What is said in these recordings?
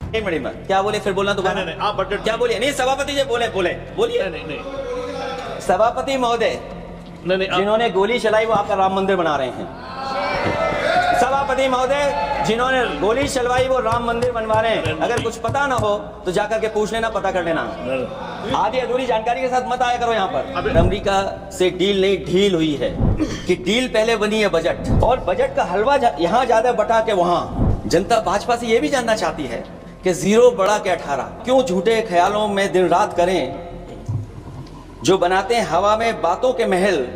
एक मिनट में क्या बोले, फिर बोलना दोबारा। नहीं, आप बजट क्या बोलिए? नहीं, सभापति जी बोलिए। नहीं सभापति महोदय, जिन्होंने गोली चलाई वो आपका राम मंदिर बना रहे हैं। सभापति महोदय, जिन्होंने गोली चलवाई वो राम मंदिर बनवा रहे हैं। अगर कुछ पता ना हो तो जाकर के पूछ लेना, पता कर लेना। आधी अधूरी जानकारी के साथ मत आया करो यहाँ पर। अमेरिका से डील नहीं ढील हुई है कि डील पहले बनी है बजट, और बजट का हलवा यहाँ ज्यादा बटा के वहाँ। जनता भाजपा से ये भी जानना चाहती है कि 0 बढ़ा के 18 क्यों झूठे ख्यालों में दिन रात करें, जो बनाते हैं हवा में बातों के महल,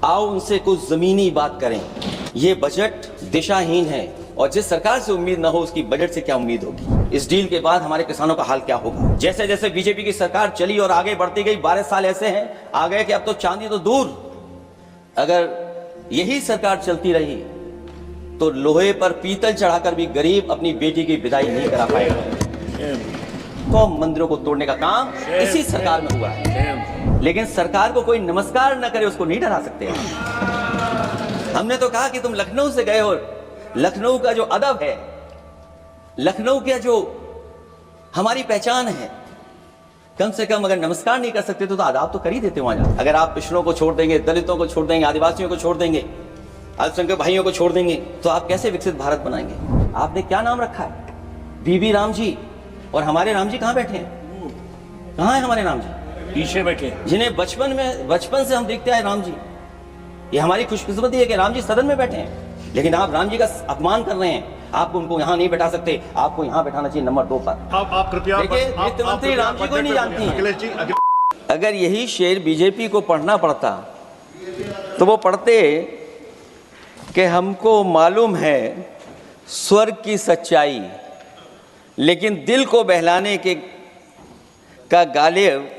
आओ उनसे कुछ जमीनी बात करें। ये बजट दिशाहीन है और जिस सरकार से उम्मीद ना हो उसकी बजट से क्या उम्मीद होगी। इस डील के बाद हमारे किसानों का हाल क्या होगा। जैसे जैसे बीजेपी की सरकार चली और आगे बढ़ती गई, 12 साल ऐसे हैं आ गए कि अब तो चांदी तो दूर, अगर यही सरकार चलती रही तो लोहे पर पीतल चढ़ाकर भी गरीब अपनी बेटी की विदाई नहीं करा पाएगा। तो मंदिरों को तोड़ने का काम इसी सरकार में हुआ है, लेकिन सरकार को कोई नमस्कार न करे उसको नहीं डरा सकते। हमने तो कहा कि तुम लखनऊ से गए हो, लखनऊ का जो अदब है, लखनऊ का जो हमारी पहचान है, कम से कम अगर नमस्कार नहीं कर सकते तो आदाब तो कर ही देते वहां जाकर। अगर आप पिछड़ों को छोड़ देंगे, दलितों को छोड़ देंगे, आदिवासियों को छोड़ देंगे, अल्पसंख्यक भाइयों को छोड़ देंगे, तो आप कैसे विकसित भारत बनाएंगे। आपने क्या नाम रखा है, बीबी राम जी, और हमारे राम जी कहाँ बैठे हैं? कहाँ है हमारे राम जी? पीछे बैठे, जिन्हें बचपन से हम देखते आए राम जी। ये हमारी खुशकिस्मती है कि राम जी सदन में बैठे हैं, लेकिन आप राम जी का अपमान कर रहे हैं। आप उनको यहाँ नहीं बैठा सकते, आपको यहाँ बैठाना चाहिए नंबर 2 पर। आप कृपया देखिए, वित्त मंत्री राम जी को नहीं जानती हैं। अगर यही शेर बीजेपी को पढ़ना पड़ता तो वो पढ़ते कि हमको मालूम है स्वर्ग की सच्चाई, लेकिन दिल को बहलाने के का गालिब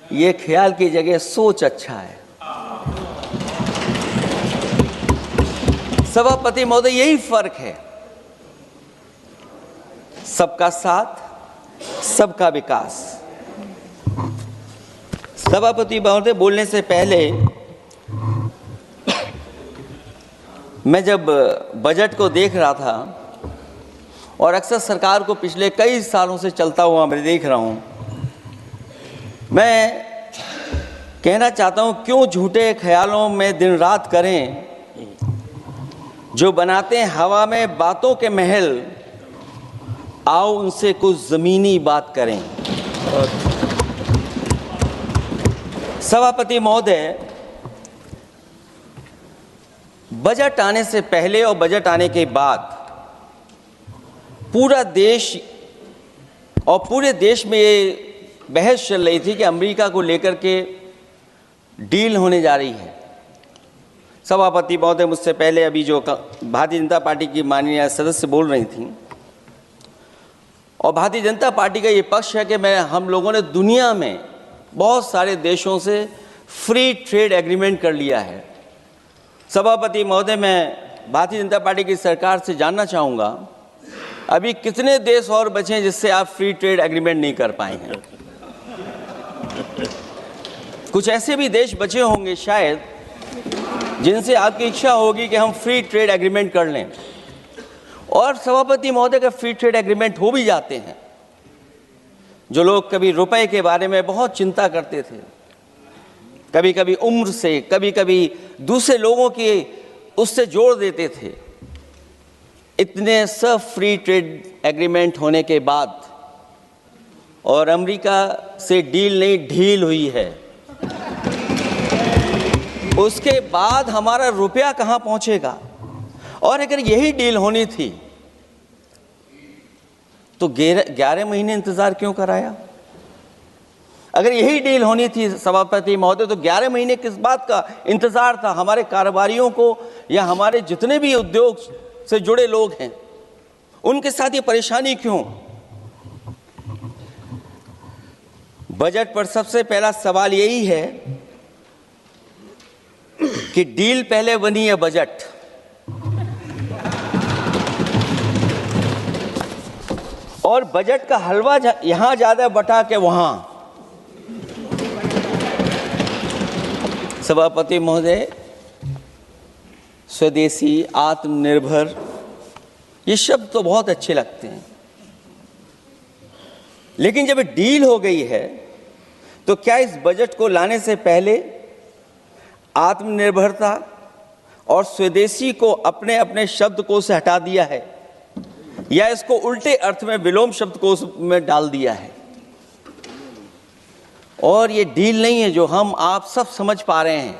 ये ख्याल की जगह सोच अच्छा है। सभापति महोदय, यही फर्क है, सबका साथ सबका विकास। सभापति महोदय, बोलने से पहले मैं जब बजट को देख रहा था और अक्सर सरकार को पिछले कई सालों से चलता हुआ मैं देख रहा हूं, मैं कहना चाहता हूं क्यों झूठे ख्यालों में दिन रात करें, जो बनाते हैं हवा में बातों के महल, आओ उनसे कुछ जमीनी बात करें। सभापति महोदय, बजट आने से पहले और बजट आने के बाद पूरा देश और पूरे देश में ये बहस चल रही थी कि अमेरिका को लेकर के डील होने जा रही है। सभापति महोदय, मुझसे पहले अभी जो भारतीय जनता पार्टी की माननीय सदस्य बोल रही थी, और भारतीय जनता पार्टी का ये पक्ष है कि हम लोगों ने दुनिया में बहुत सारे देशों से फ्री ट्रेड एग्रीमेंट कर लिया है। सभापति महोदय, मैं भारतीय जनता पार्टी की सरकार से जानना चाहूँगा, अभी कितने देश और बचे हैं जिससे आप फ्री ट्रेड एग्रीमेंट नहीं कर पाए हैं? कुछ ऐसे भी देश बचे होंगे शायद जिनसे आपकी इच्छा होगी कि हम फ्री ट्रेड एग्रीमेंट कर लें। और सभापति महोदय, का फ्री ट्रेड एग्रीमेंट हो भी जाते हैं, जो लोग कभी रुपए के बारे में बहुत चिंता करते थे, कभी कभी उम्र से, कभी कभी दूसरे लोगों की उससे जोड़ देते थे, इतने सब फ्री ट्रेड एग्रीमेंट होने के बाद और अमेरिका से डील नहीं ढील हुई है, उसके बाद हमारा रुपया कहां पहुंचेगा। और अगर यही डील होनी थी तो 11 महीने इंतजार क्यों कराया? अगर यही डील होनी थी सभापति महोदय, तो 11 महीने किस बात का इंतजार था? हमारे कारोबारियों को या हमारे जितने भी उद्योग से जुड़े लोग हैं उनके साथ ये परेशानी क्यों? बजट पर सबसे पहला सवाल यही है कि डील पहले बनी है बजट, और बजट का हलवा यहां ज्यादा बटा के वहां। सभापति महोदय, स्वदेशी, आत्मनिर्भर, ये शब्द तो बहुत अच्छे लगते हैं, लेकिन जब डील हो गई है तो क्या इस बजट को लाने से पहले आत्मनिर्भरता और स्वदेशी को अपने अपने शब्दकोश से हटा दिया है, या इसको उल्टे अर्थ में विलोम शब्दकोश में डाल दिया है? और ये डील नहीं है जो हम आप सब समझ पा रहे हैं,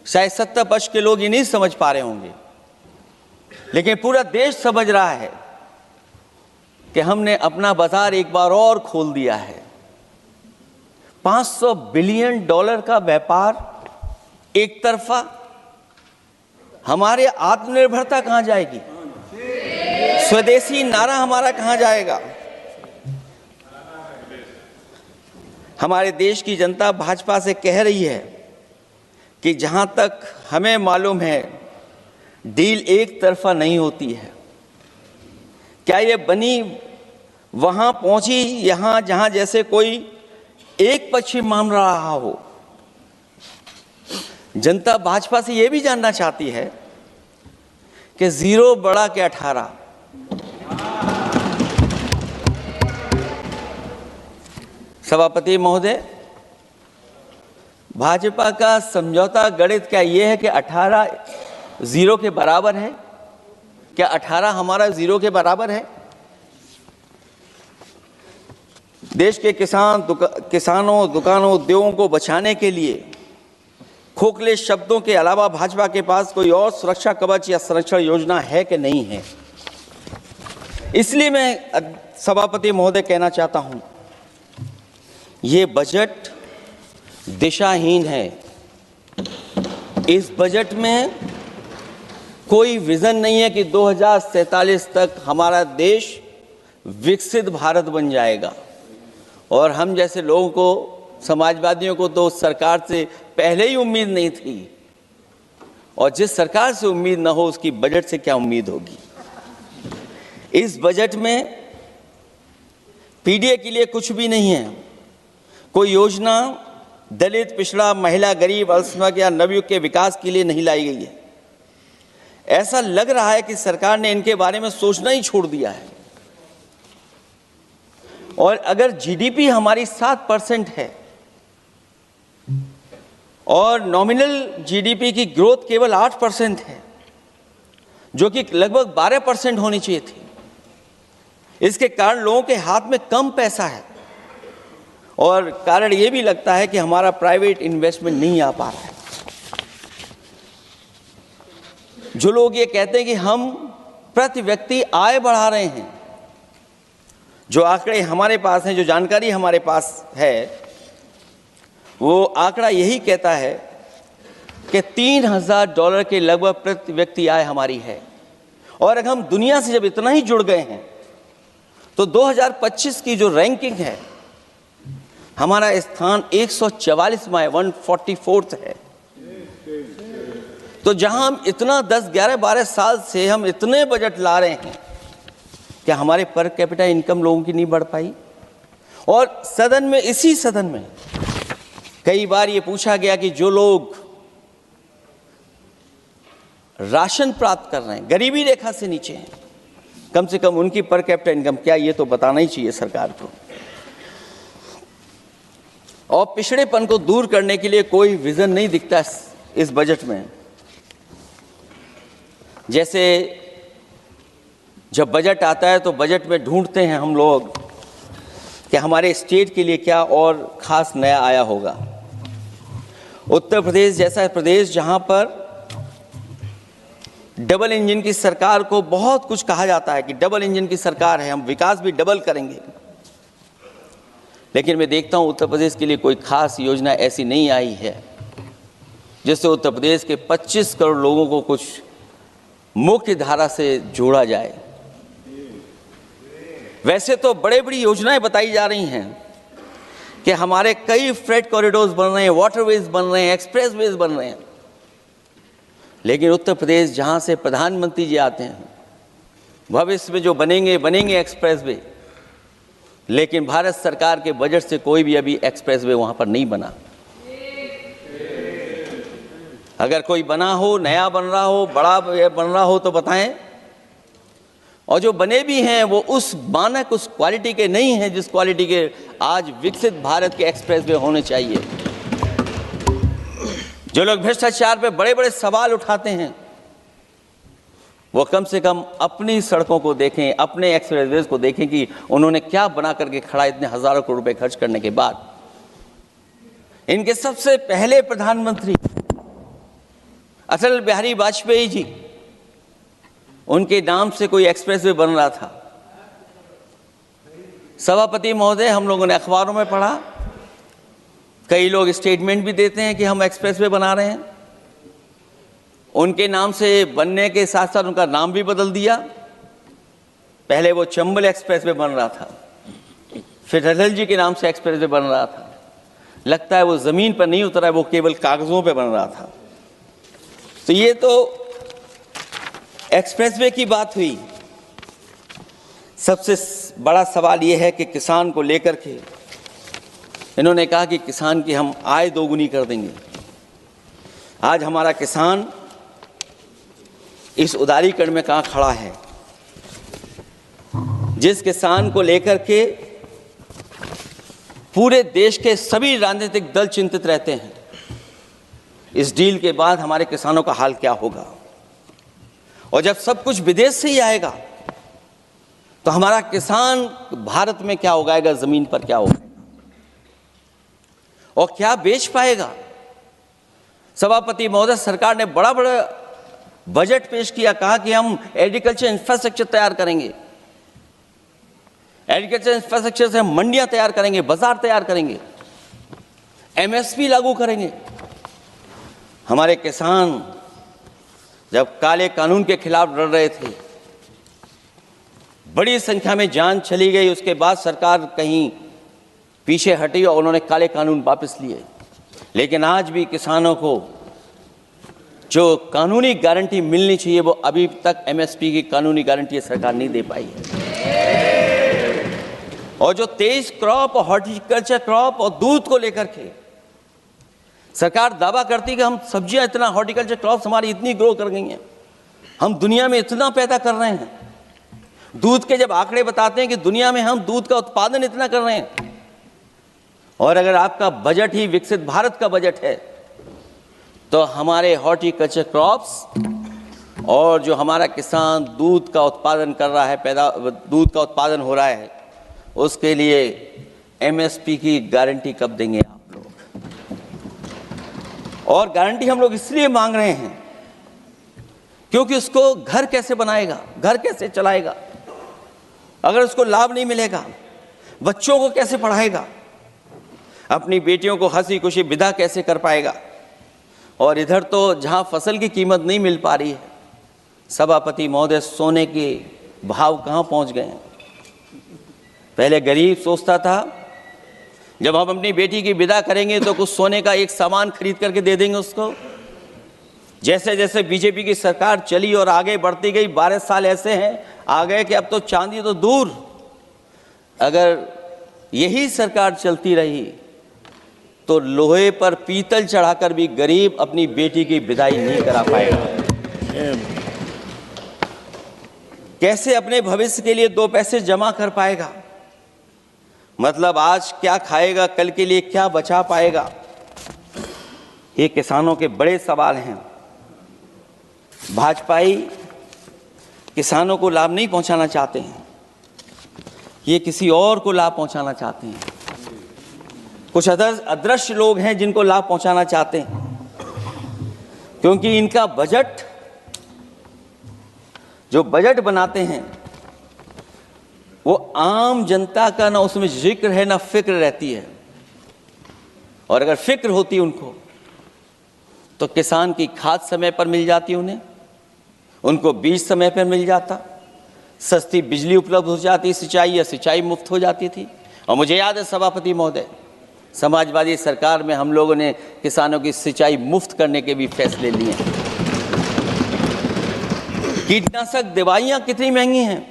शायद 70 वर्ष के लोग ये नहीं समझ पा रहे होंगे, लेकिन पूरा देश समझ रहा है कि हमने अपना बाजार एक बार और खोल दिया है। $500 बिलियन का व्यापार एक तरफा, हमारे आत्मनिर्भरता कहां जाएगी? स्वदेशी नारा हमारा कहां जाएगा? हमारे देश की जनता भाजपा से कह रही है कि जहां तक हमें मालूम है डील एक तरफा नहीं होती है। क्या ये बनी वहां पहुंची यहां जहां जैसे कोई एक पक्षी मान रहा हो? जनता भाजपा से यह भी जानना चाहती है कि 0 बड़ा के 18। सभापति महोदय, भाजपा का समझौता गणित क्या यह है कि 18 0 के बराबर है? क्या 18 हमारा 0 के बराबर है? देश के किसानों, दुकानों, उद्योगों को बचाने के लिए खोखले शब्दों के अलावा भाजपा के पास कोई और सुरक्षा कवच या संरक्षण योजना है कि नहीं है? इसलिए मैं सभापति महोदय कहना चाहता हूं, ये बजट दिशाहीन है। इस बजट में कोई विजन नहीं है कि 2047 तक हमारा देश विकसित भारत बन जाएगा। और हम जैसे लोगों को, समाजवादियों को तो सरकार से पहले ही उम्मीद नहीं थी, और जिस सरकार से उम्मीद ना हो उसकी बजट से क्या उम्मीद होगी। इस बजट में पीडीए के लिए कुछ भी नहीं है, कोई योजना दलित, पिछड़ा, महिला, गरीब, अल्पसंख्यक या नवयुग के विकास के लिए नहीं लाई गई है। ऐसा लग रहा है कि सरकार ने इनके बारे में सोचना ही छोड़ दिया है। और अगर जीडीपी हमारी 7% है और नॉमिनल जीडीपी की ग्रोथ केवल 8% है, जो कि लगभग 12% होनी चाहिए थी, इसके कारण लोगों के हाथ में कम पैसा है। और कारण यह भी लगता है कि हमारा प्राइवेट इन्वेस्टमेंट नहीं आ पा रहा है। जो लोग ये कहते हैं कि हम प्रति व्यक्ति आय बढ़ा रहे हैं, जो आंकड़े हमारे पास हैं, जो जानकारी हमारे पास है, वो आंकड़ा यही कहता है कि $3000 के लगभग प्रति व्यक्ति आय हमारी है। और अगर हम दुनिया से जब इतना ही जुड़ गए हैं तो 2025 की जो रैंकिंग है, हमारा स्थान 144वां है, 144th है। तो जहां हम इतना 10, 11, 12 साल से हम इतने बजट ला रहे हैं, क्या हमारे पर कैपिटा इनकम लोगों की नहीं बढ़ पाई? और सदन में, इसी सदन में कई बार ये पूछा गया कि जो लोग राशन प्राप्त कर रहे हैं, गरीबी रेखा से नीचे हैं, कम से कम उनकी पर कैपिटा इनकम क्या, ये तो बताना ही चाहिए सरकार को। और पिछड़ेपन को दूर करने के लिए कोई विजन नहीं दिखता इस बजट में। जैसे जब बजट आता है तो बजट में ढूंढते हैं हम लोग कि हमारे स्टेट के लिए क्या और खास नया आया होगा। उत्तर प्रदेश जैसा प्रदेश जहां पर डबल इंजन की सरकार को बहुत कुछ कहा जाता है कि डबल इंजन की सरकार है, हम विकास भी डबल करेंगे, लेकिन मैं देखता हूं उत्तर प्रदेश के लिए कोई खास योजना ऐसी नहीं आई है जिससे उत्तर प्रदेश के 25 करोड़ लोगों को कुछ मुख्य धारा से जोड़ा जाए। वैसे तो बड़ी बड़ी योजनाएं बताई जा रही हैं कि हमारे कई फ्रेट कॉरिडोर्स बन रहे हैं, वाटरवेज बन रहे हैं, एक्सप्रेसवेज बन रहे हैं, लेकिन उत्तर प्रदेश जहां से प्रधानमंत्री जी आते हैं, भविष्य में जो बनेंगे एक्सप्रेसवे, लेकिन भारत सरकार के बजट से कोई भी अभी एक्सप्रेसवे वहां पर नहीं बना। अगर कोई बना हो, नया बन रहा हो, बड़ा बन रहा हो तो बताएं। और जो बने भी हैं वो उस मानक, उस क्वालिटी के नहीं हैं जिस क्वालिटी के आज विकसित भारत के एक्सप्रेसवे होने चाहिए। जो लोग भ्रष्टाचार पे बड़े बड़े सवाल उठाते हैं वो कम से कम अपनी सड़कों को देखें, अपने एक्सप्रेसवेज को देखें कि उन्होंने क्या बना करके खड़ा इतने हजारों करोड़ रुपए खर्च करने के बाद। इनके सबसे पहले प्रधानमंत्री अटल बिहारी वाजपेयी जी, उनके नाम से कोई एक्सप्रेसवे बन रहा था। सभापति महोदय, हम लोगों ने अखबारों में पढ़ा, कई लोग स्टेटमेंट भी देते हैं कि हम एक्सप्रेसवे बना रहे हैं। उनके नाम से बनने के साथ साथ उनका नाम भी बदल दिया। पहले वो चंबल एक्सप्रेसवे बन रहा था, फिर अटल जी के नाम से एक्सप्रेसवे बन रहा था। लगता है वो जमीन पर नहीं उतरा है, वो केवल कागजों पे बन रहा था। तो ये तो एक्सप्रेसवे की बात हुई। सबसे बड़ा सवाल ये है कि किसान को लेकर के इन्होंने कहा कि किसान की हम आय दोगुनी कर देंगे। आज हमारा किसान इस उदारीकरण में कहाँ खड़ा है? जिस किसान को लेकर के पूरे देश के सभी राजनीतिक दल चिंतित रहते हैं, इस डील के बाद हमारे किसानों का हाल क्या होगा? और जब सब कुछ विदेश से ही आएगा तो हमारा किसान भारत में क्या उगाएगा, जमीन पर क्या उगाएगा और क्या बेच पाएगा? सभापति महोदय, सरकार ने बड़ा बजट पेश किया, कहा कि हम एग्रीकल्चर इंफ्रास्ट्रक्चर तैयार करेंगे, एग्रीकल्चर इंफ्रास्ट्रक्चर से हम मंडियां तैयार करेंगे, बाजार तैयार करेंगे, एमएसपी लागू करेंगे। हमारे किसान जब काले कानून के खिलाफ लड़ रहे थे, बड़ी संख्या में जान चली गई, उसके बाद सरकार कहीं पीछे हटी और उन्होंने काले कानून वापस लिए। लेकिन आज भी किसानों को जो कानूनी गारंटी मिलनी चाहिए वो अभी तक एमएसपी की कानूनी गारंटी सरकार नहीं दे पाई है। और जो तेज क्रॉप और हॉर्टिकल्चर क्रॉप और दूध को लेकर के सरकार दावा करती है कि हम सब्जियां इतना, हॉर्टिकल्चर क्रॉप्स हमारी इतनी ग्रो कर गई हैं, हम दुनिया में इतना पैदा कर रहे हैं। दूध के जब आंकड़े बताते हैं कि दुनिया में हम दूध का उत्पादन इतना कर रहे हैं, और अगर आपका बजट ही विकसित भारत का बजट है तो हमारे हॉर्टिकल्चर क्रॉप्स और जो हमारा किसान दूध का उत्पादन कर रहा है, दूध का उत्पादन हो रहा है, उसके लिए एमएसपी की गारंटी कब देंगे आप लोग? और गारंटी हम लोग इसलिए मांग रहे हैं क्योंकि उसको घर कैसे बनाएगा, घर कैसे चलाएगा, अगर उसको लाभ नहीं मिलेगा, बच्चों को कैसे पढ़ाएगा, अपनी बेटियों को हंसी खुशी विदा कैसे कर पाएगा? और इधर तो जहां फसल की कीमत नहीं मिल पा रही है, सभापति महोदय, सोने के भाव कहां पहुंच गए हैं? पहले गरीब सोचता था जब हम अपनी बेटी की विदा करेंगे तो कुछ सोने का एक सामान खरीद करके दे देंगे उसको। जैसे जैसे बीजेपी की सरकार चली और आगे बढ़ती गई, 12 साल ऐसे हैं आ गए कि अब तो चांदी तो दूर, अगर यही सरकार चलती रही तो लोहे पर पीतल चढ़ाकर भी गरीब अपनी बेटी की विदाई नहीं करा पाएगा। कैसे अपने भविष्य के लिए 2 पैसे जमा कर पाएगा? मतलब आज क्या खाएगा, कल के लिए क्या बचा पाएगा? ये किसानों के बड़े सवाल हैं। भाजपाई किसानों को लाभ नहीं पहुंचाना चाहते हैं, ये किसी और को लाभ पहुंचाना चाहते हैं। कुछ अदृश्य लोग हैं जिनको लाभ पहुंचाना चाहते हैं, क्योंकि इनका बजट, जो बजट बनाते हैं वो आम जनता का ना उसमें जिक्र है ना फिक्र रहती है। और अगर फिक्र होती उनको तो किसान की खाद समय पर मिल जाती, उनको बीज समय पर मिल जाता, सस्ती बिजली उपलब्ध हो जाती, सिंचाई मुफ्त हो जाती थी। और मुझे याद है सभापति महोदय, समाजवादी सरकार में हम लोगों ने किसानों की सिंचाई मुफ्त करने के भी फैसले लिए। कीटनाशक दवाइयां कितनी महंगी हैं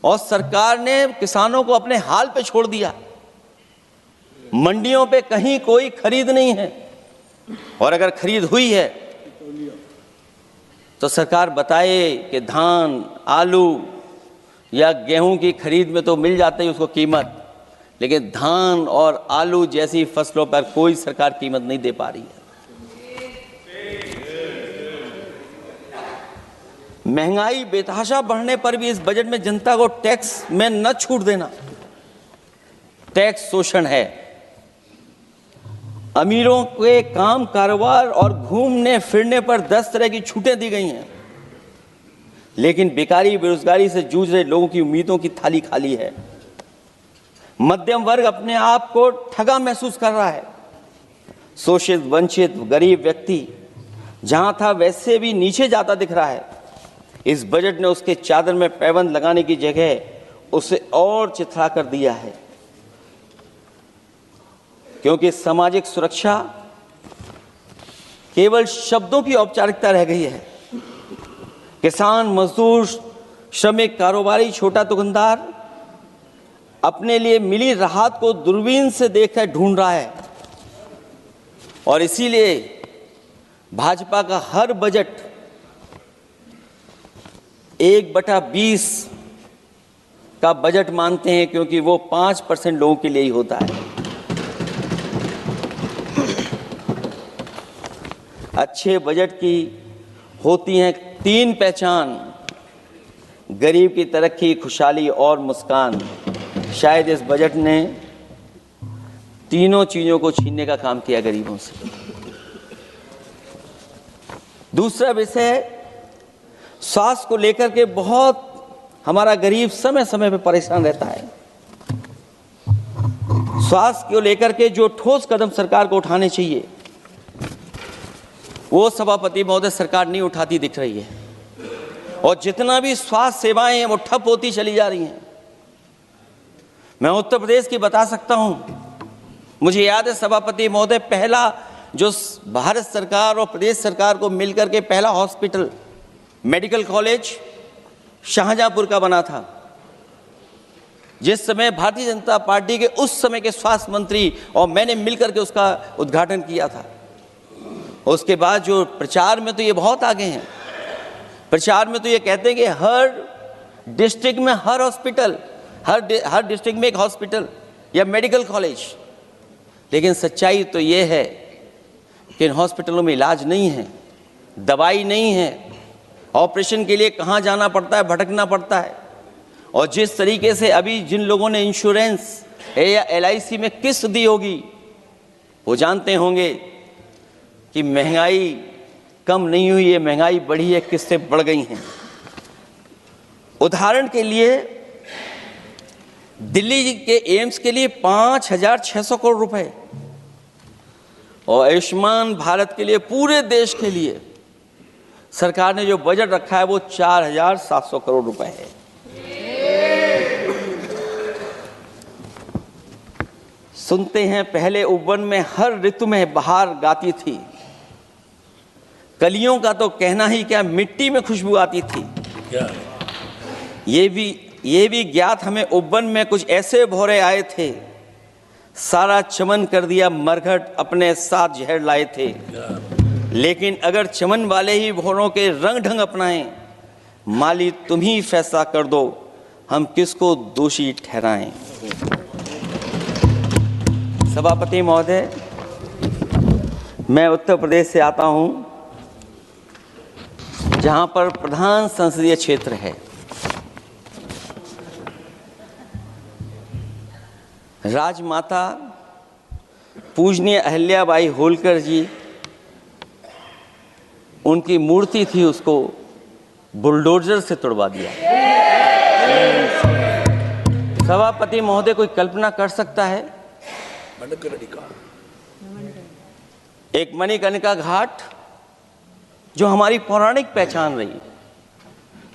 और सरकार ने किसानों को अपने हाल पे छोड़ दिया। मंडियों पे कहीं कोई खरीद नहीं है, और अगर खरीद हुई है तो सरकार बताए कि धान, आलू या गेहूं की खरीद में तो मिल जाती है उसको कीमत, लेकिन धान और आलू जैसी फसलों पर कोई सरकार कीमत नहीं दे पा रही है। महंगाई बेतहाशा बढ़ने पर भी इस बजट में जनता को टैक्स में न छूट देना टैक्स शोषण है। अमीरों के काम, कारोबार और घूमने फिरने पर 10 तरह की छूटें दी गई हैं, लेकिन बेकारी, बेरोजगारी से जूझ रहे लोगों की उम्मीदों की थाली खाली है। मध्यम वर्ग अपने आप को ठगा महसूस कर रहा है। शोषित, वंचित, गरीब व्यक्ति जहां था वैसे भी नीचे जाता दिख रहा है। इस बजट ने उसके चादर में पैबंद लगाने की जगह उसे और चिथड़ा कर दिया है, क्योंकि सामाजिक सुरक्षा केवल शब्दों की औपचारिकता रह गई है। किसान, मजदूर, श्रमिक, कारोबारी, छोटा दुकानदार अपने लिए मिली राहत को दूरबीन से देखकर ढूंढ रहा है, और इसीलिए भाजपा का हर बजट 1/20 का बजट मानते हैं, क्योंकि वो 5% लोगों के लिए ही होता है। अच्छे बजट की होती हैं 3 पहचान: गरीब की तरक्की, खुशहाली और मुस्कान। शायद इस बजट ने तीनों चीजों को छीनने का काम किया गरीबों से। दूसरा विषय, स्वास्थ्य को लेकर के बहुत हमारा गरीब समय समय पर परेशान रहता है। स्वास्थ्य को लेकर के जो ठोस कदम सरकार को उठाने चाहिए, वो सभापति महोदय सरकार नहीं उठाती दिख रही है, और जितना भी स्वास्थ्य सेवाएं हैं वो ठप होती चली जा रही हैं। मैं उत्तर प्रदेश की बता सकता हूं, मुझे याद है सभापति महोदय, पहला जो भारत सरकार और प्रदेश सरकार को मिलकर के पहला हॉस्पिटल, मेडिकल कॉलेज शाहजहांपुर का बना था, जिस समय भारतीय जनता पार्टी के उस समय के स्वास्थ्य मंत्री और मैंने मिलकर के उसका उद्घाटन किया था। उसके बाद जो प्रचार में तो ये बहुत आगे हैं, प्रचार में तो ये कहते हैं कि हर डिस्ट्रिक्ट में हर हॉस्पिटल, हर डिस्ट्रिक्ट में एक हॉस्पिटल या मेडिकल कॉलेज, लेकिन सच्चाई तो ये है कि इन हॉस्पिटलों में इलाज नहीं है, दवाई नहीं है, ऑपरेशन के लिए कहाँ जाना पड़ता है, भटकना पड़ता है। और जिस तरीके से अभी जिन लोगों ने इंश्योरेंस या LIC में किस्त दी होगी, वो जानते होंगे कि महंगाई कम नहीं हुई है, महंगाई बढ़ी है, किस्तें बढ़ गई हैं। उदाहरण के लिए दिल्ली के एम्स के लिए 5,600 करोड़ रुपए, और आयुष्मान भारत के लिए पूरे देश के लिए सरकार ने जो बजट रखा है वो 4,700 करोड़ रुपए है। सुनते हैं पहले उपवन में हर ऋतु में बहार गाती थी, कलियों का तो कहना ही क्या, मिट्टी में खुशबू आती थी। ये भी ज्ञात हमें उपवन में कुछ ऐसे भौरे आए थे, सारा चमन कर दिया मरघट, अपने साथ जहर लाए थे। लेकिन अगर चमन वाले ही भौरों के रंग ढंग अपनाएं, माली तुम ही फैसला कर दो, हम किसको दोषी ठहराएं। सभापति महोदय, मैं उत्तर प्रदेश से आता हूं, जहां पर प्रधान संसदीय क्षेत्र है। राजमाता पूजनीय अहिल्याबाई होलकर जी, उनकी मूर्ति थी, उसको बुलडोजर से तोड़वा दिया। सभापति महोदय, कोई कल्पना कर सकता है एक मणिकर्णिका घाट जो हमारी पौराणिक पहचान रही,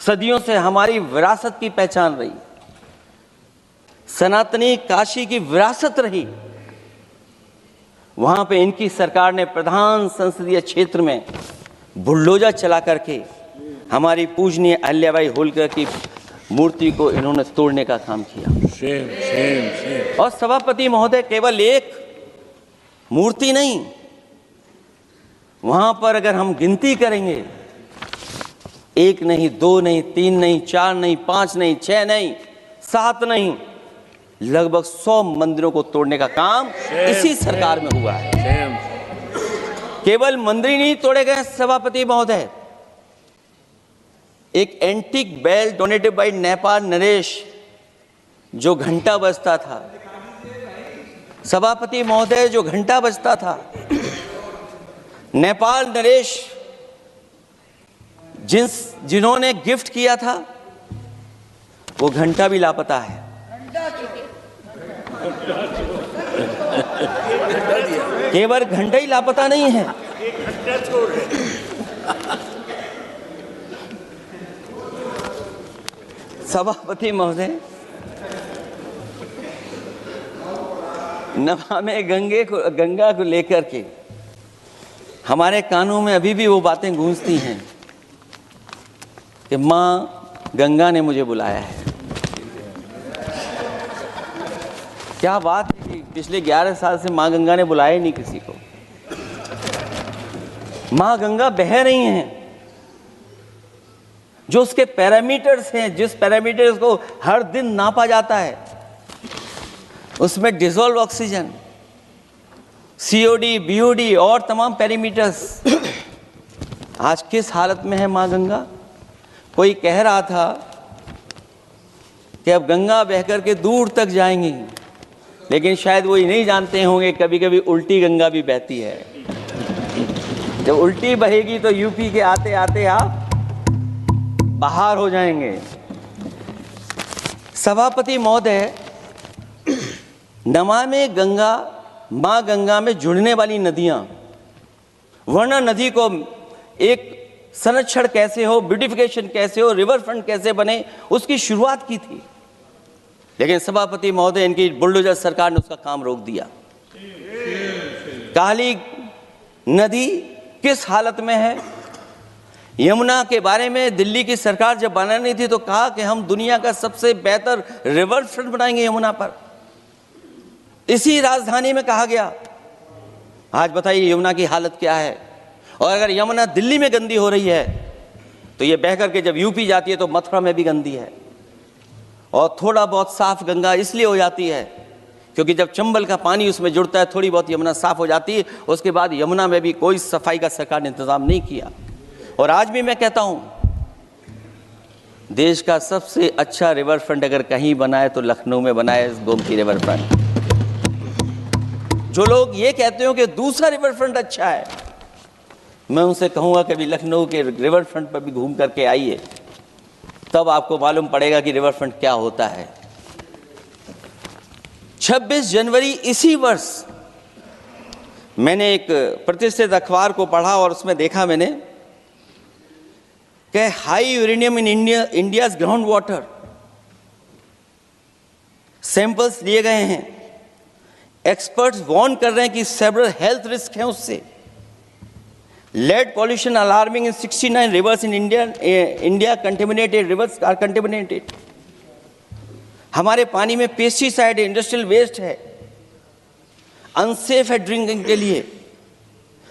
सदियों से हमारी विरासत की पहचान रही, सनातनी काशी की विरासत रही, वहां पे इनकी सरकार ने प्रधान संसदीय क्षेत्र में बुलडोजर चला करके हमारी पूजनीय अहिल्याबाई होलकर की मूर्ति को इन्होंने तोड़ने का काम किया। और सभापति महोदय, केवल एक मूर्ति नहीं, वहां पर अगर हम गिनती करेंगे एक नहीं, दो नहीं, तीन नहीं, चार नहीं, पांच नहीं, 6 नहीं, 7 नहीं, लगभग 100 मंदिरों को तोड़ने का काम इसी सरकार में हुआ है। केवल मंदिर नहीं तोड़े गए सभापति महोदय, एक antique bell donated by Nepal नरेश, जो घंटा बजता था सभापति महोदय, जो घंटा बजता था, नेपाल नरेश जिन्होंने गिफ्ट किया था, वो घंटा भी लापता है। केवल घंटा ही लापता नहीं है, सभापति महोदय, नमामि गंगा को लेकर के हमारे कानों में अभी भी वो बातें गूंजती हैं कि माँ गंगा ने मुझे बुलाया है। क्या बात है कि पिछले 11 साल से माँ गंगा ने बुलाया ही नहीं किसी को। माँ गंगा बह रही हैं, जो उसके पैरामीटर्स हैं, जिस पैरामीटर्स को हर दिन नापा जाता है, उसमें डिसॉल्व ऑक्सीजन, सीओडी, बीओडी और तमाम पैरामीटर्स, आज किस हालत में है माँ गंगा। कोई कह रहा था कि अब गंगा बहकर के दूर तक जाएंगी, लेकिन शायद वो ये नहीं जानते होंगे कभी कभी उल्टी गंगा भी बहती है। जब उल्टी बहेगी तो यूपी के आते आते आप बाहर हो जाएंगे। सभापति महोदय, नमामि गंगा, मां गंगा में जुड़ने वाली नदियां, वरना नदी को एक संरक्षण कैसे हो, ब्यूटिफिकेशन कैसे हो, रिवर फ्रंट कैसे बने, उसकी शुरुआत की थी। लेकिन सभापति महोदय, इनकी बुलडोजर सरकार ने उसका काम रोक दिया। काली नदी किस हालत में है। यमुना के बारे में दिल्ली की सरकार जब बनानी थी तो कहा कि हम दुनिया का सबसे बेहतर रिवर फ्रंट बनाएंगे यमुना पर, इसी राजधानी में कहा गया। आज बताइए यमुना की हालत क्या है। और अगर यमुना दिल्ली में गंदी हो रही है तो ये बह करके जब यूपी जाती है तो मथुरा में भी गंदी है। और थोड़ा बहुत साफ गंगा इसलिए हो जाती है क्योंकि जब चंबल का पानी उसमें जुड़ता है, थोड़ी बहुत यमुना साफ हो जाती है। उसके बाद यमुना में भी कोई सफाई का सरकार ने इंतजाम नहीं किया। और आज भी मैं कहता हूं, देश का सबसे अच्छा रिवर फ्रंट अगर कहीं बना है तो लखनऊ में बना है, गोमती रिवर फ्रंट। जो लोग ये कहते हो कि दूसरा रिवर फ्रंट अच्छा है, मैं उनसे कहूंगा कि अभी लखनऊ के रिवर फ्रंट पर भी घूम करके आइए, तब आपको मालूम पड़ेगा कि रिवर फ्रंट क्या होता है। 26 जनवरी इसी वर्ष मैंने एक प्रतिष्ठित अखबार को पढ़ा और उसमें देखा मैंने कि high uranium in India's ground water samples लिए गए हैं। एक्सपर्ट्स वार्न कर रहे हैं कि सेवरल हेल्थ रिस्क हैं उससे। Lead pollution alarming in 69 rivers in India contaminated, rivers are contaminated. हमारे पानी में पेस्टिसाइड है, इंडस्ट्रियल वेस्ट है, अनसेफ है ड्रिंकिंग के लिए।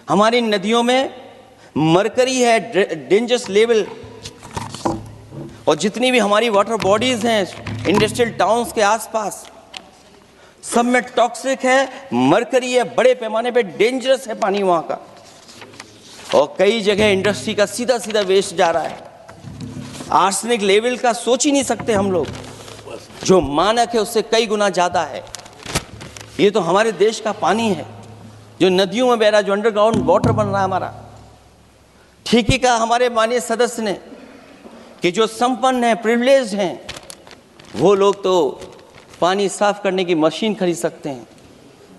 हमारी नदियों में मरकरी है, डेंजरस लेवल। और जितनी भी हमारी वाटर बॉडीज हैं इंडस्ट्रियल टाउन्स के आसपास, सब में टॉक्सिक है, मरकरी है, बड़े पैमाने पे डेंजरस है पानी वहां का। और कई जगह इंडस्ट्री का सीधा सीधा वेस्ट जा रहा है। आर्सेनिक लेवल का सोच ही नहीं सकते हम लोग, जो मानक है उससे कई गुना ज्यादा है। ये तो हमारे देश का पानी है जो नदियों में बह रहा है, जो अंडरग्राउंड वाटर बन रहा है हमारा। ठीक ही कहा हमारे माननीय सदस्य ने कि जो संपन्न हैं, प्रिविलेज्ड हैं, वो लोग तो पानी साफ करने की मशीन खरीद सकते हैं।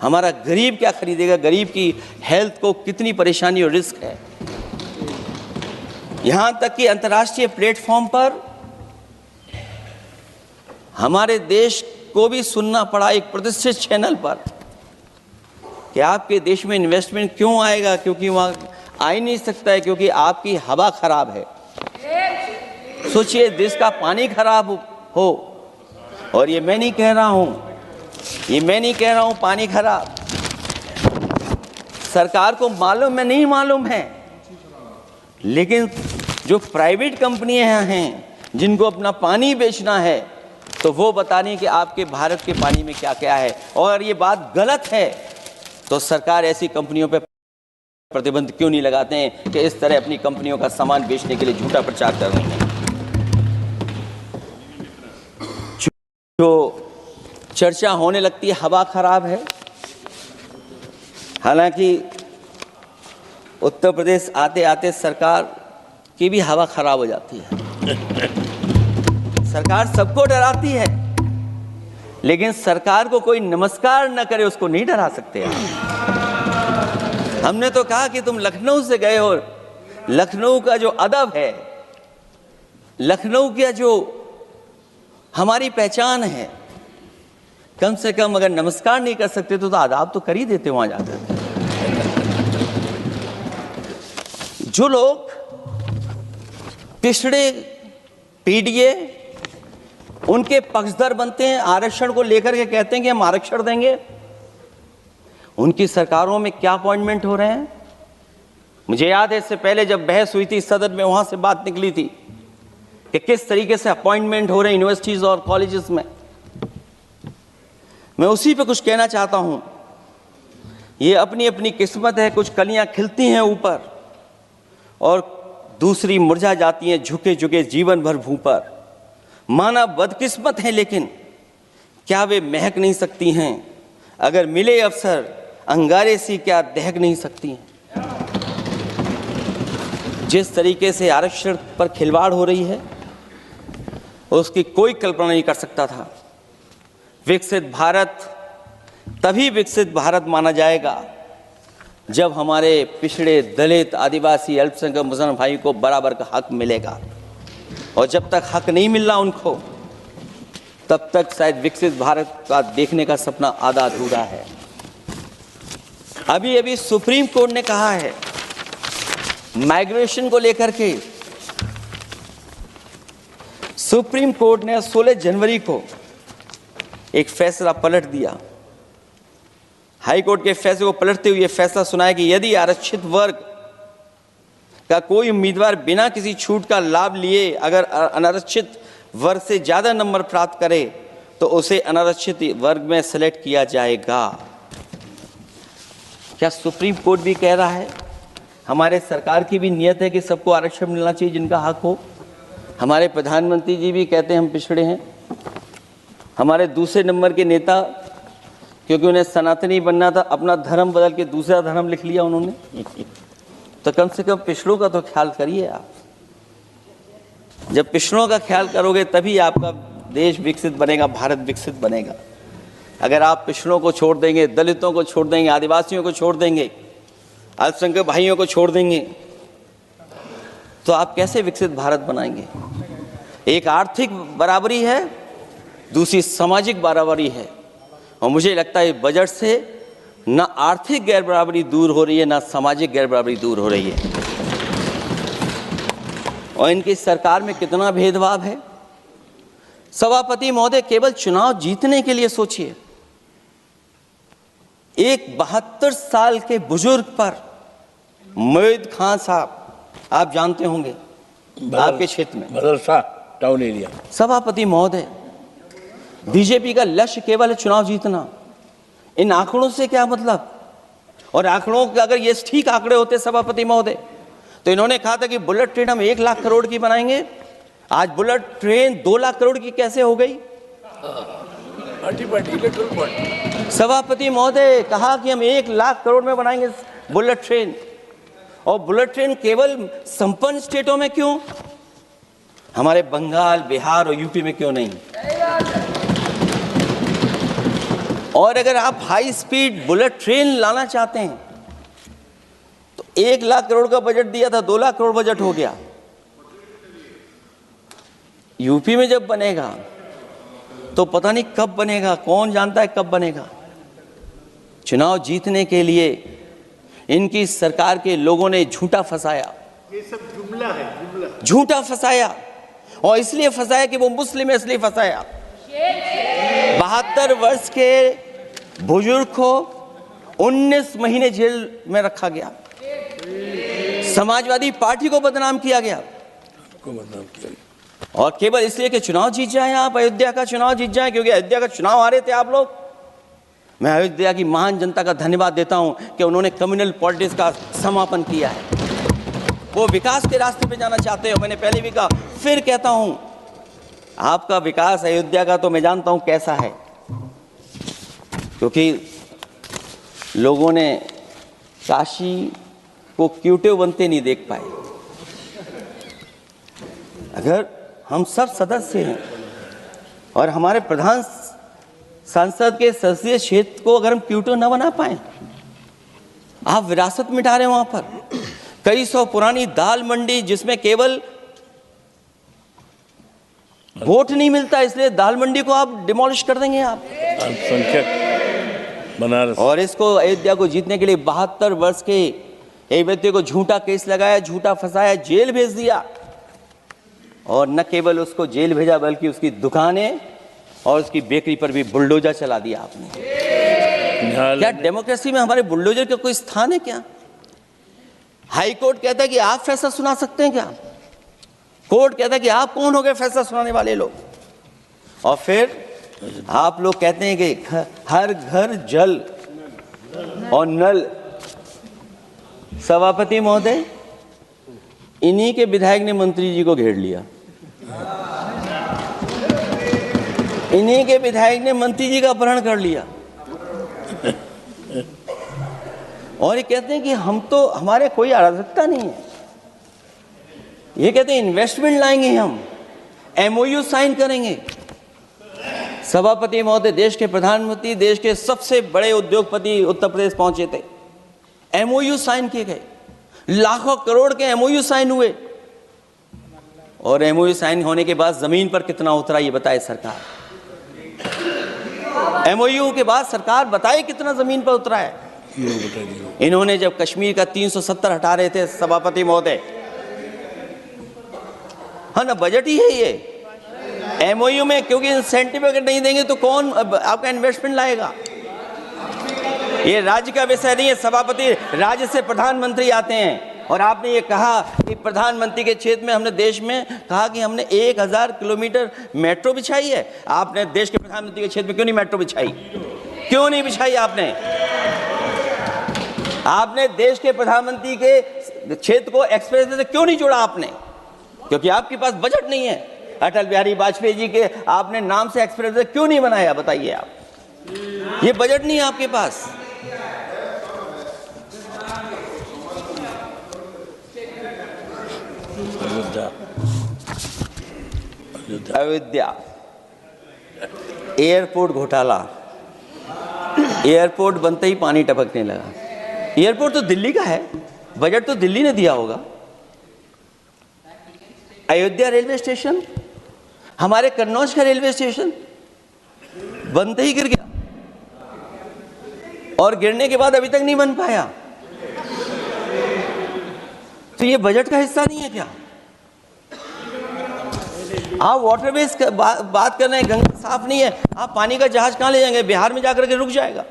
हमारा गरीब क्या खरीदेगा। गरीब की हेल्थ को कितनी परेशानी और रिस्क है। यहां तक कि अंतर्राष्ट्रीय प्लेटफॉर्म पर हमारे देश को भी सुनना पड़ा एक प्रतिष्ठित चैनल पर कि आपके देश में इन्वेस्टमेंट क्यों आएगा, क्योंकि वहां आ ही नहीं सकता है, क्योंकि आपकी हवा खराब है। सोचिए, देश का पानी खराब हो, और ये मैं नहीं कह रहा हूं, पानी खराब सरकार को मालूम है, नहीं मालूम है, लेकिन जो प्राइवेट कंपनियां हैं जिनको अपना पानी बेचना है, तो वो बता रही कि आपके भारत के पानी में क्या क्या है। और ये बात गलत है तो सरकार ऐसी कंपनियों पे प्रतिबंध क्यों नहीं लगाते हैं कि इस तरह अपनी कंपनियों का सामान बेचने के लिए झूठा प्रचार कर रही हैं। जो चर्चा होने लगती है हवा खराब है, हालांकि उत्तर प्रदेश आते आते सरकार की भी हवा खराब हो जाती है। सरकार सबको डराती है, लेकिन सरकार को कोई नमस्कार न करे उसको नहीं डरा सकते आप। हमने तो कहा कि तुम लखनऊ से गए हो, लखनऊ का जो अदब है, लखनऊ का जो हमारी पहचान है, कम से कम अगर नमस्कार नहीं कर सकते तो आदाब तो कर ही देते वहां जाकर। जो लोग पिछड़े पीडीए उनके पक्षधर बनते हैं, आरक्षण को लेकर के कहते हैं कि हम आरक्षण देंगे, उनकी सरकारों में क्या अपॉइंटमेंट हो रहे हैं। मुझे याद है इससे पहले जब बहस हुई थी सदन में, वहां से बात निकली थी कि किस तरीके से अपॉइंटमेंट हो रहे हैं यूनिवर्सिटीज और कॉलेजेस में। मैं उसी पे कुछ कहना चाहता हूं। ये अपनी अपनी किस्मत है, कुछ कलियां खिलती हैं ऊपर और दूसरी मुरझा जाती हैं झुके झुके जीवन भर भूं पर। माना बदकिस्मत है, लेकिन क्या वे महक नहीं सकती हैं? अगर मिले अवसर अंगारे सी क्या दहक नहीं सकती हैं? जिस तरीके से आरक्षण पर खिलवाड़ हो रही है उसकी कोई कल्पना नहीं कर सकता था। विकसित भारत तभी विकसित भारत माना जाएगा जब हमारे पिछड़े, दलित, आदिवासी, अल्पसंख्यक मुसलमान भाई को बराबर का हक मिलेगा। और जब तक हक नहीं मिल रहा उनको, तब तक शायद विकसित भारत का देखने का सपना आधा अधूरा है। अभी अभी सुप्रीम कोर्ट ने कहा है माइग्रेशन को लेकर के, सुप्रीम कोर्ट ने 16 जनवरी को एक फैसला पलट दिया। हाई कोर्ट के फैसले को पलटते हुए फैसला सुनाया कि यदि आरक्षित वर्ग का कोई उम्मीदवार बिना किसी छूट का लाभ लिए अगर अनारक्षित वर्ग से ज्यादा नंबर प्राप्त करे तो उसे अनारक्षित वर्ग में सेलेक्ट किया जाएगा। क्या सुप्रीम कोर्ट भी कह रहा है? हमारे सरकार की भी नियत है कि सबको आरक्षण मिलना चाहिए जिनका हक हो। हमारे प्रधानमंत्री जी भी कहते हैं हम पिछड़े हैं। हमारे दूसरे नंबर के नेता, क्योंकि उन्हें सनातनी बनना था, अपना धर्म बदल के दूसरा धर्म लिख लिया उन्होंने। तो कम से कम पिछड़ों का तो ख्याल करिए आप। जब पिछड़ों का ख्याल करोगे तभी आपका देश विकसित बनेगा, भारत विकसित बनेगा। अगर आप पिछड़ों को छोड़ देंगे, दलितों को छोड़ देंगे, आदिवासियों को छोड़ देंगे, अल्पसंख्यक भाइयों को छोड़ देंगे, तो आप कैसे विकसित भारत बनाएंगे? एक आर्थिक बराबरी है, दूसरी सामाजिक बराबरी है। और मुझे लगता है बजट से ना आर्थिक गैर बराबरी दूर हो रही है, ना सामाजिक गैर बराबरी दूर हो रही है। और इनकी सरकार में कितना भेदभाव है। सभापति महोदय, केवल चुनाव जीतने के लिए सोचिए। एक 72 साल के बुजुर्ग पर, मोईद खान साहब, आप जानते होंगे आपके क्षेत्र में, मदरसा टाउन एरिया। सभापति महोदय, बीजेपी का लक्ष्य केवल चुनाव जीतना। इन आंकड़ों से क्या मतलब? और आंकड़ों के अगर ये ठीक आंकड़े होते सभापति महोदय, तो इन्होंने कहा था कि बुलेट ट्रेन हम 1 लाख करोड़ की बनाएंगे। आज बुलेट ट्रेन 2 लाख करोड़ की कैसे हो गई? सभापति महोदय कहा कि हम 1 लाख करोड़ में बनाएंगे बुलेट ट्रेन। और बुलेट ट्रेन केवल संपन्न स्टेटों में क्यों? हमारे बंगाल, बिहार और यूपी में क्यों नहीं? और अगर आप हाई स्पीड बुलेट ट्रेन लाना चाहते हैं तो 1 लाख करोड़ का बजट दिया था, 2 लाख करोड़ बजट हो गया। यूपी में जब बनेगा तो पता नहीं कब बनेगा, कौन जानता है कब बनेगा। चुनाव जीतने के लिए इनकी सरकार के लोगों ने झूठा फंसाया। ये सब जुमला है, जुमला। झूठा फंसाया, और इसलिए फंसाया कि वो मुस्लिम है, इसलिए फंसाया। 72 वर्ष के बुजुर्ग को 19 महीने जेल में रखा गया। समाजवादी पार्टी को बदनाम किया गया। को बदनाम किया। और केवल इसलिए कि चुनाव जीत जाएं आप, अयोध्या का चुनाव जीत जाएं, क्योंकि अयोध्या का चुनाव हारे थे आप लोग। मैं अयोध्या की महान जनता का धन्यवाद देता हूं कि उन्होंने कम्युनल पॉलिटिक्स का समापन किया है। वो विकास के रास्ते पे जाना चाहते हो। मैंने पहले भी कहा, फिर कहता हूं, आपका विकास अयोध्या का तो मैं जानता हूं कैसा है, क्योंकि लोगों ने काशी को क्यूटिव बनते नहीं देख पाए। अगर हम सब सदस्य हैं और हमारे प्रधान सांसद के संसदीय क्षेत्र को अगर हम क्यूटिव न बना पाए, आप विरासत मिटा रहे हैं। वहां पर कई सौ पुरानी दाल मंडी, जिसमें केवल वोट नहीं मिलता, इसलिए दाल मंडी को आप डिमोलिश कर देंगे आप। अल्पसंख्यक बनारस। और इसको अयोध्या को जीतने के लिए 72 वर्ष के एक व्यक्ति को झूठा केस लगाया, झूठा फंसाया, जेल भेज दिया। और न केवल उसको जेल भेजा, बल्कि उसकी दुकानें और उसकी बेकरी पर भी बुलडोजर चला दिया आपने। क्या डेमोक्रेसी में हमारे बुलडोजर का कोई स्थान है क्या? हाई कोर्ट कहता है कि आप फैसला सुना सकते हैं क्या? कोर्ट कहता है कि आप कौन हो गए फैसला सुनाने वाले लोग? और फिर आप लोग कहते हैं कि हर घर जल और नल। सभापति महोदय, इन्हीं के विधायक ने मंत्री जी को घेर लिया। इन्हीं के विधायक ने मंत्री जी का अपहरण कर लिया। और ये कहते हैं कि हम तो, हमारे कोई अराजकता नहीं है। ये कहते हैं इन्वेस्टमेंट लाएंगे, हम एमओयू साइन करेंगे। सभापति महोदय, देश के प्रधानमंत्री, देश के सबसे बड़े उद्योगपति उत्तर प्रदेश पहुंचे थे। एमओयू साइन किए गए, लाखों करोड़ के एमओयू साइन हुए। और एमओयू साइन होने के बाद जमीन पर कितना उतरा, ये बताए सरकार। एमओयू के बाद सरकार बताए कितना जमीन पर उतरा है। इन्होंने जब कश्मीर का 370 हटा रहे थे सभापति महोदय, हाँ ना, बजट ही है ये एमओयू में, क्योंकि इंसेंटिव अगर नहीं देंगे तो कौन आपका इन्वेस्टमेंट लाएगा? ये राज्य का विषय नहीं है सभापति। राज्य से प्रधानमंत्री आते हैं, और आपने ये कहा कि प्रधानमंत्री के क्षेत्र में हमने देश में कहा कि हमने 1000 किलोमीटर मेट्रो बिछाई है। आपने देश के प्रधानमंत्री के क्षेत्र में क्यों नहीं मेट्रो बिछाई? क्यों नहीं बिछाई आपने? आपने देश के प्रधानमंत्री के क्षेत्र को एक्सप्रेस वे से क्यों नहीं जोड़ा आपने? क्योंकि आपके पास बजट नहीं है। अटल बिहारी वाजपेयी जी के आपने नाम से एक्सप्रेस वे क्यों नहीं बनाया, बताइए आप? ये बजट नहीं है आपके पास। अयोध्या एयरपोर्ट घोटाला, एयरपोर्ट बनते ही पानी टपकने लगा। एयरपोर्ट तो दिल्ली का है, बजट तो दिल्ली ने दिया होगा। अयोध्या रेलवे स्टेशन, हमारे कन्नौज का रेलवे स्टेशन बनते ही गिर गया, और गिरने के बाद अभी तक नहीं बन पाया। तो ये बजट का हिस्सा नहीं है क्या? आप वाटरवेज बात कर रहे हैं, गंगा साफ नहीं है, आप पानी का जहाज कहां ले जाएंगे? बिहार में जाकर के रुक जाएगा।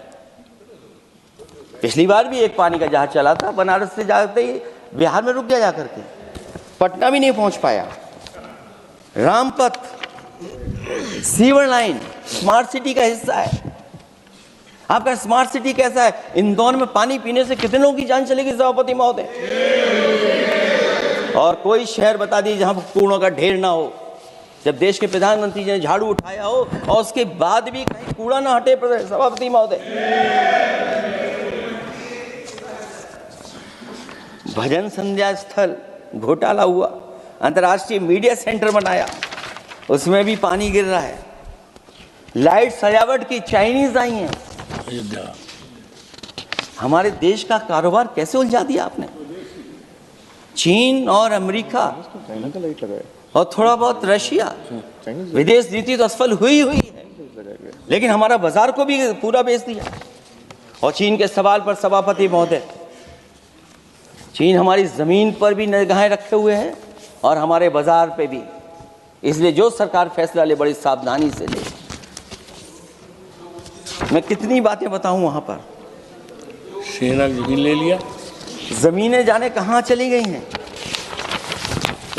पिछली बार भी एक पानी का जहाज चला था, बनारस से जाते ही बिहार में रुक गया, जाकर के पटना भी नहीं पहुंच पाया। Rampath, sewer line smart city का हिस्सा है। आपका स्मार्ट सिटी कैसा है? इंदौर में पानी पीने से कितने लोगों की जान चलेगी सभापति महोदय? और कोई शहर बता दीजिए जहां कूड़ों का ढेर ना हो। जब देश के प्रधानमंत्री जी ने झाड़ू उठाया हो और उसके बाद भी कहीं कूड़ा ना हटे सभापति महोदय। भजन संध्या स्थल घोटाला हुआ, अंतर्राष्ट्रीय मीडिया सेंटर बनाया, उसमें भी पानी गिर रहा है। लाइट सजावट की चाइनीज आई हैं। हमारे देश का कारोबार कैसे उलझा दिया आपने? चीन और अमेरिका और थोड़ा बहुत रशिया, विदेश नीति तो असफल हुई है, लेकिन हमारा बाजार को भी पूरा बेच दिया। और चीन के सवाल पर सभापति महोदय, चीन हमारी जमीन पर भी निगाहें रखे हुए है और हमारे बाजार पे भी। इसलिए जो सरकार फैसला ले बड़ी सावधानी से ले। मैं कितनी बातें बताऊं वहां पर। सेना जमीन ले लिया, जमीनें जाने कहां चली गई हैं।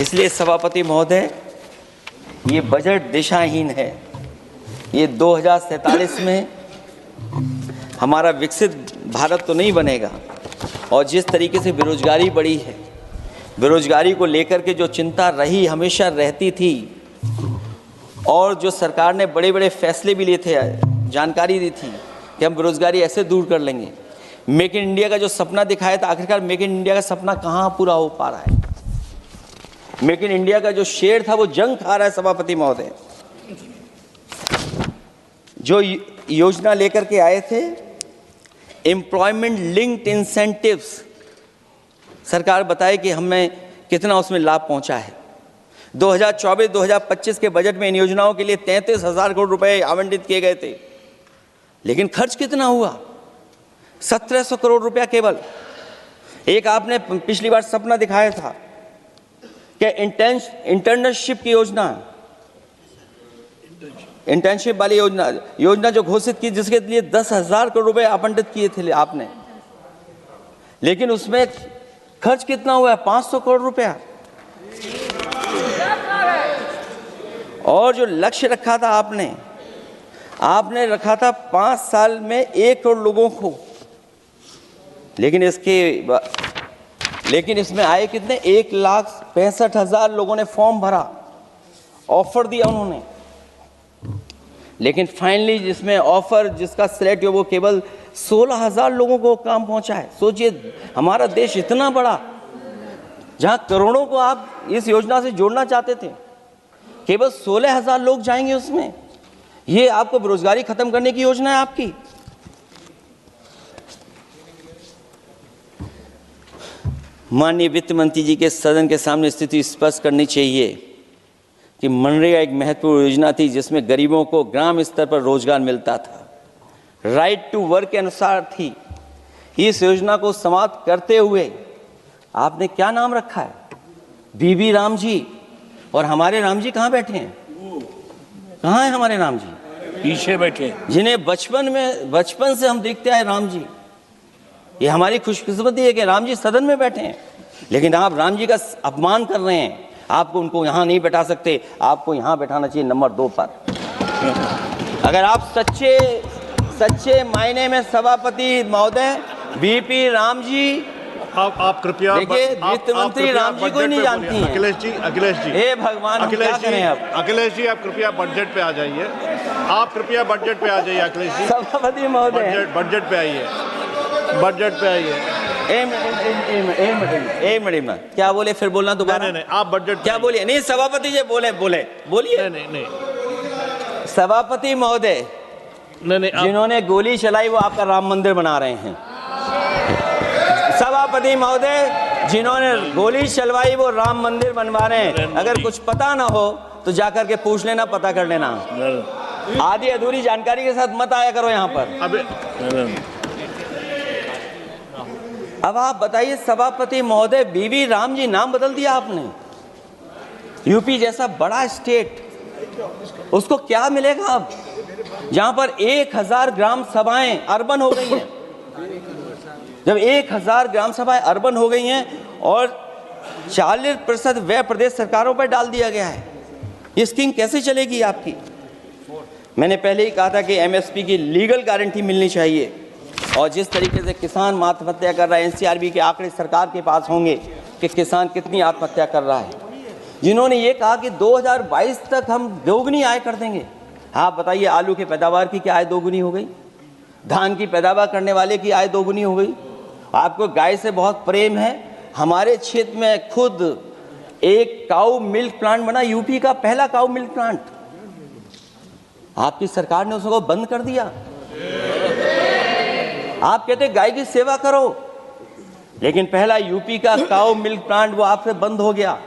इसलिए सभापति महोदय, ये बजट दिशाहीन है। ये 2047 में हमारा विकसित भारत तो नहीं बनेगा। और जिस तरीके से बेरोजगारी बढ़ी है, बेरोजगारी को लेकर के जो चिंता रही, हमेशा रहती थी, और जो सरकार ने बड़े बड़े फैसले भी लिए थे, जानकारी दी थी कि हम बेरोजगारी ऐसे दूर कर लेंगे। मेक इन इंडिया का जो सपना दिखाया था, आखिरकार मेक इन इंडिया का सपना कहाँ पूरा हो पा रहा है? मेक इन इंडिया का जो शेर था वो जंग खा रहा है सभापति महोदय। जो योजना लेकर के आए थे, एम्प्लॉयमेंट लिंक्ड इंसेंटिव्स, सरकार बताए कि हमें कितना उसमें लाभ पहुंचा है। 2024-2025 के बजट में इन योजनाओं के लिए 33,000 करोड़ रुपए आवंटित किए गए थे, लेकिन खर्च कितना हुआ? 1,700 करोड़ रुपया केवल। एक आपने पिछली बार सपना दिखाया था कि इंटर्नशिप की योजना, इंटर्नशिप वाली योजना जो घोषित की, जिसके लिए 10,000 करोड़ रुपए आवंटित किए थे आपने, लेकिन उसमें खर्च कितना हुआ है? 500 करोड़ रुपया। और जो लक्ष्य रखा था आपने रखा था 5 साल में 1 करोड़ लोगों को, लेकिन इसमें आए कितने? 1,65,000 लोगों ने फॉर्म भरा, ऑफर दिया उन्होंने, लेकिन फाइनली जिसमें ऑफर, जिसका सिलेक्ट हुआ, वो केवल 16,000 लोगों को काम पहुंचा है। सोचिए, हमारा देश इतना बड़ा, जहां करोड़ों को आप इस योजना से जोड़ना चाहते थे, केवल 16,000 लोग जाएंगे उसमें। ये आपको बेरोजगारी खत्म करने की योजना है आपकी? माननीय वित्त मंत्री जी के सदन के सामने स्थिति स्पष्ट करनी चाहिए कि मनरेगा एक महत्वपूर्ण योजना थी, जिसमें गरीबों को ग्राम स्तर पर रोजगार मिलता था, राइट टू वर्क के अनुसार थी। इस योजना को समाप्त करते हुए आपने क्या नाम रखा है? बीबी राम जी। और हमारे राम जी कहाँ बैठे हैं? कहाँ है हमारे राम जी? पीछे बैठे, जिन्हें बचपन से हम देखते आए राम जी। ये हमारी खुशकिस्मती है कि राम जी सदन में बैठे हैं, लेकिन आप राम जी का अपमान कर रहे हैं। आपको उनको यहाँ नहीं बैठा सकते, आपको यहाँ बैठाना चाहिए नंबर 2 पर। अगर आप सच्चे मायने में सभापति महोदय, बीपी राम जी, आप कृपया देखिए, वित्त मंत्री राम जी को ही नहीं जानती हैं। अखिलेश जी, हे भगवान, हम क्या करें अब? अखिलेश जी, आप कृपया बजट पे आ जाइए। आप कृपया बजट पे आ जाइए अखिलेश जी। सभापति महोदय, बजट पे आइए, बजट पे आइए। एक मिनट, क्या बोले? फिर बोलना दोबारा। नहीं, आप बजट क्या बोलिए? नहीं, सभापति जी बोलिए। नहीं, सभापति महोदय, जिन्होंने गोली चलाई वो आपका राम मंदिर बना रहे हैं। सभापति महोदय, जिन्होंने गोली चलवाई वो राम मंदिर बनवा रहे हैं। अगर कुछ पता ना हो तो जाकर के पूछ लेना, पता कर लेना। आधी अधूरी जानकारी के साथ मत आया करो यहाँ पर। अब आप बताइए सभापति महोदय, बीबी राम जी नाम बदल दिया आपने। यूपी जैसा बड़ा स्टेट, उसको क्या मिलेगा अब, जहां पर 1,000 ग्राम सभाएं अर्बन हो गई हैं। जब 1,000 ग्राम सभाएं अर्बन हो गई हैं और 40% व्यय प्रदेश सरकारों पर डाल दिया गया है, ये स्कीम कैसे चलेगी आपकी? मैंने पहले ही कहा था कि एमएसपी की लीगल गारंटी मिलनी चाहिए। और जिस तरीके से किसान आत्महत्या कर रहा है, एनसीआरबी के आंकड़े सरकार के पास होंगे कि किसान कितनी आत्महत्या कर रहा है। जिन्होंने ये कहा कि 2022 तक हम दोगुनी आय कर देंगे। आप बताइए, आलू की पैदावार की क्या आय दोगुनी हो गई? धान की पैदावार करने वाले की आय दोगुनी हो गई। आपको गाय से बहुत प्रेम है। हमारे क्षेत्र में खुद एक काऊ मिल्क प्लांट बना, यूपी का पहला काऊ मिल्क प्लांट। आपकी सरकार ने उसको बंद कर दिया। आप कहते गाय की सेवा करो, लेकिन पहला यूपी का काऊ मिल्क प्लांट वो आपसे बंद हो गया।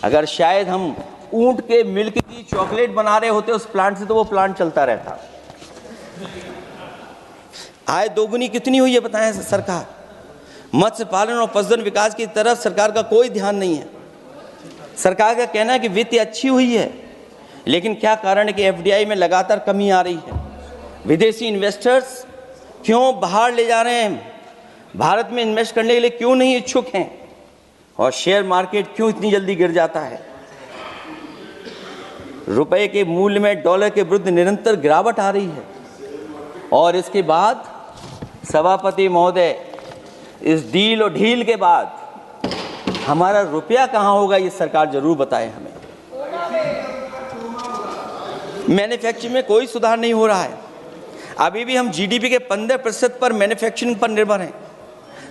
अगर शायद हम ऊंट के मिल्क की चॉकलेट बना रहे होते उस प्लांट से, तो वो प्लांट चलता रहता। आय दोगुनी कितनी हुई है बताएं सरकार? मत्स्य पालन और पशुधन विकास की तरफ सरकार का कोई ध्यान नहीं है। सरकार का कहना है कि वित्त अच्छी हुई है, लेकिन क्या कारण है कि एफडीआई में लगातार कमी आ रही है? विदेशी इन्वेस्टर्स क्यों बाहर ले जा रहे हैं? भारत में इन्वेस्ट करने के लिए क्यों नहीं इच्छुक हैं? और शेयर मार्केट क्यों इतनी जल्दी गिर जाता है? रुपए के मूल्य में डॉलर के विरुद्ध निरंतर गिरावट आ रही है। और इसके बाद सभापति महोदय, इस डील और ढील के बाद हमारा रुपया कहाँ होगा, ये सरकार जरूर बताए हमें। मैन्युफैक्चरिंग में कोई सुधार नहीं हो रहा है। अभी भी हम जीडीपी के 15% पर मैन्युफैक्चरिंग पर निर्भर हैं,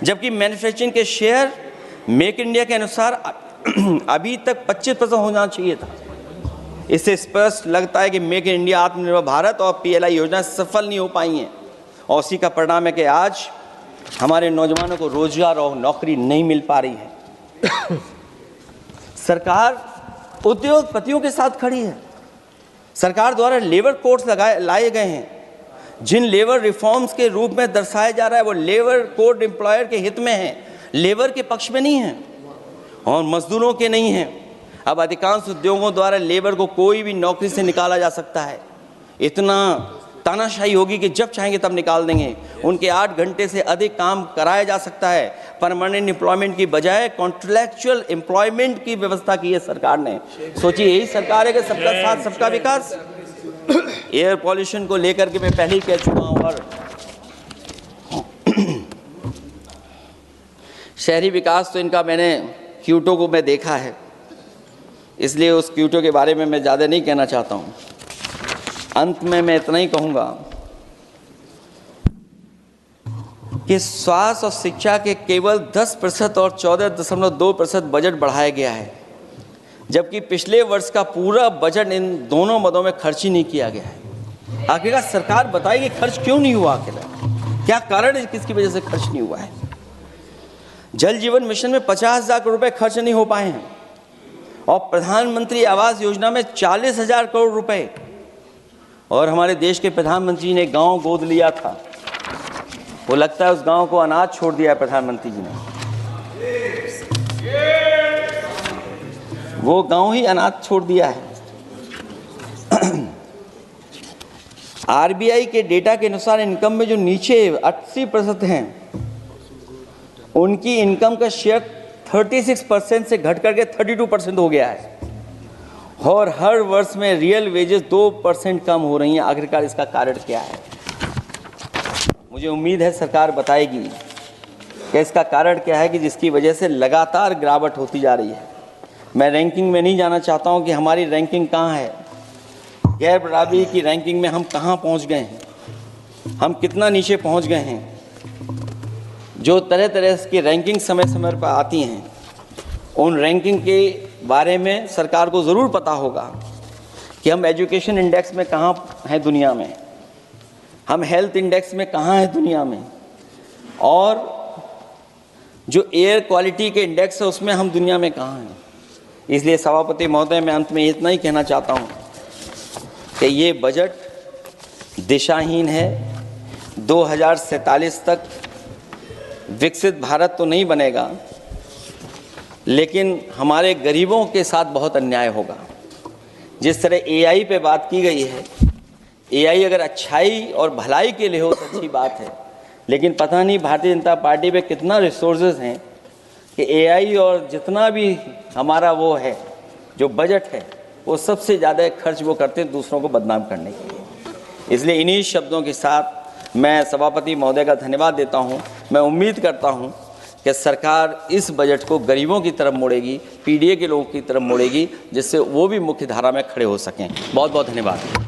जबकि मैन्युफैक्चरिंग के शेयर मेक इंडिया के अनुसार अभी तक 25% होना चाहिए था। इससे स्पष्ट लगता है कि मेक इन इंडिया, आत्मनिर्भर भारत और पीएलआई योजना सफल नहीं हो पाई हैं, और उसी का परिणाम है कि आज हमारे नौजवानों को रोजगार और नौकरी नहीं मिल पा रही है। सरकार उद्योगपतियों के साथ खड़ी है। सरकार द्वारा लेबर कोड्स लाए गए हैं, जिन लेबर रिफॉर्म्स के रूप में दर्शाया जा रहा है वो लेबर कोड एम्प्लॉयर के हित में है, लेबर के पक्ष में नहीं है और मजदूरों के नहीं है। अब अधिकांश उद्योगों द्वारा लेबर को कोई भी नौकरी से निकाला जा सकता है। इतना तानाशाही होगी कि जब चाहेंगे तब निकाल देंगे। उनके 8 घंटे से अधिक काम कराया जा सकता है। परमानेंट एम्प्लॉयमेंट की बजाय कॉन्ट्रैक्चुअल एम्प्लॉयमेंट की व्यवस्था की है सरकार ने। सोचिए, यही सरकार है कि सबका साथ सबका विकास। एयर पॉल्यूशन को लेकर के मैं पहले ही कह चुका हूँ, और शहरी विकास तो इनका मैंने क्योटो को मैं देखा है, इसलिए उस क्योटो के बारे में मैं ज़्यादा नहीं कहना चाहता हूँ। अंत में मैं इतना ही कहूँगा कि स्वास्थ्य और शिक्षा के केवल 10% और 14.2% बजट बढ़ाया गया है, जबकि पिछले वर्ष का पूरा बजट इन दोनों मदों में खर्च ही नहीं किया गया है। आखिरकार सरकार बताएगी खर्च क्यों नहीं हुआ, आखिर क्या कारण है, किसकी वजह से खर्च नहीं हुआ है। जल जीवन मिशन में 50,000 करोड़ रुपए खर्च नहीं हो पाए हैं, और प्रधानमंत्री आवास योजना में 40,000 करोड़ रुपए, और हमारे देश के प्रधानमंत्री ने गांव गोद लिया था। वो लगता है उस गांव को अनाथ छोड़ दिया है प्रधानमंत्री जी ने। वो गांव ही अनाथ छोड़ दिया है। आरबीआई के डेटा के अनुसार इनकम में जो नीचे 80% हैं, उनकी इनकम का शेयर 36% से घट करके 32% हो गया है, और हर वर्ष में रियल वेजेस 2% कम हो रही हैं। आखिरकार इसका कारण क्या है? मुझे उम्मीद है सरकार बताएगी कि इसका कारण क्या है कि जिसकी वजह से लगातार गिरावट होती जा रही है। मैं रैंकिंग में नहीं जाना चाहता हूं कि हमारी रैंकिंग कहां है, गैर बराबरी की रैंकिंग में हम कहां पहुंच गए हैं, हम कितना नीचे पहुंच गए हैं। जो तरह तरह की रैंकिंग समय समय पर आती हैं, उन रैंकिंग के बारे में सरकार को ज़रूर पता होगा कि हम एजुकेशन इंडेक्स में कहाँ हैं दुनिया में, हम हेल्थ इंडेक्स में कहाँ हैं दुनिया में, और जो एयर क्वालिटी के इंडेक्स है उसमें हम दुनिया में कहाँ हैं। इसलिए सभापति महोदय, मैं अंत में इतना ही कहना चाहता हूँ कि ये बजट दिशाहीन है। 2047 तक विकसित भारत तो नहीं बनेगा, लेकिन हमारे गरीबों के साथ बहुत अन्याय होगा। जिस तरह एआई पे बात की गई है, एआई अगर अच्छाई और भलाई के लिए हो तो अच्छी बात है, लेकिन पता नहीं भारतीय जनता पार्टी पे कितना रिसोर्सेज हैं कि एआई और जितना भी हमारा वो है जो बजट है, वो सबसे ज़्यादा खर्च वो करते हैं दूसरों को बदनाम करने के लिए। इसलिए इन्हीं शब्दों के साथ मैं सभापति महोदय का धन्यवाद देता हूँ। मैं उम्मीद करता हूँ कि सरकार इस बजट को गरीबों की तरफ मोड़ेगी, पीडीए के लोगों की तरफ मोड़ेगी, जिससे वो भी मुख्य धारा में खड़े हो सकें। बहुत बहुत धन्यवाद।